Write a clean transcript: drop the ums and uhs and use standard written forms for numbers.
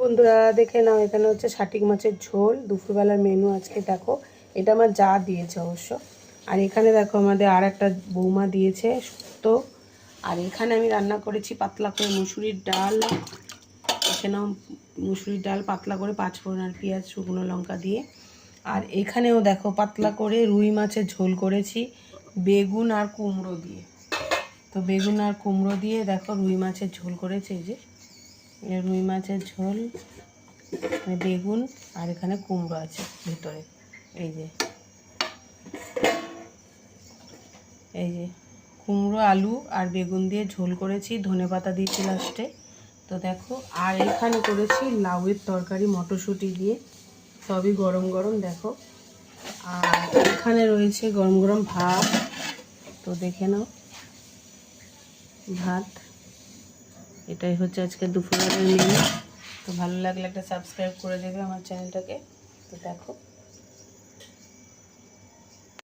বন্ধুরা দেখে নাও, এখানে হচ্ছে শাটিক মাছের ঝোল, দুপুরবেলার মেনু আজকে। দেখো এটা আমার যা দিয়েছে অবশ্য। আর এখানে দেখো আমাদের আর একটা বৌমা দিয়েছে শুক্তো। আর এখানে আমি রান্না করেছি পাতলা করে মুসুরির ডাল। দেখে নাও, মুসুরির ডাল পাতলা করে পাঁচফোড়ন আর পেঁয়াজ শুকনো লঙ্কা দিয়ে। আর এখানেও দেখো পাতলা করে রুই মাছের ঝোল করেছি বেগুন আর কুমড়ো দিয়ে। তো বেগুন আর কুমড়ো দিয়ে দেখো রুই মাছের ঝোল করেছে। এই যে রুই মাছের ঝোল, বেগুন আর এখানে কুমড়ো আছে ভিতরে। এই যে কুমড়ো আলু আর বেগুন দিয়ে ঝোল করেছি, ধনেপাতা দিয়েছি লাস্টে। তো দেখো, আর এখানে করেছি লাউয়ের তরকারি মটরশুঁটি দিয়ে, সবই গরম গরম দেখো। আর এখানে রয়েছে গরম গরম ভাত। তো দেখে নাও ভাত। এটাই হচ্ছে আজকে দুপুরের মেনু। তো ভালো লাগলে একটা সাবস্ক্রাইব করে দেবে আমার চ্যানেলটাকে। তো দেখো।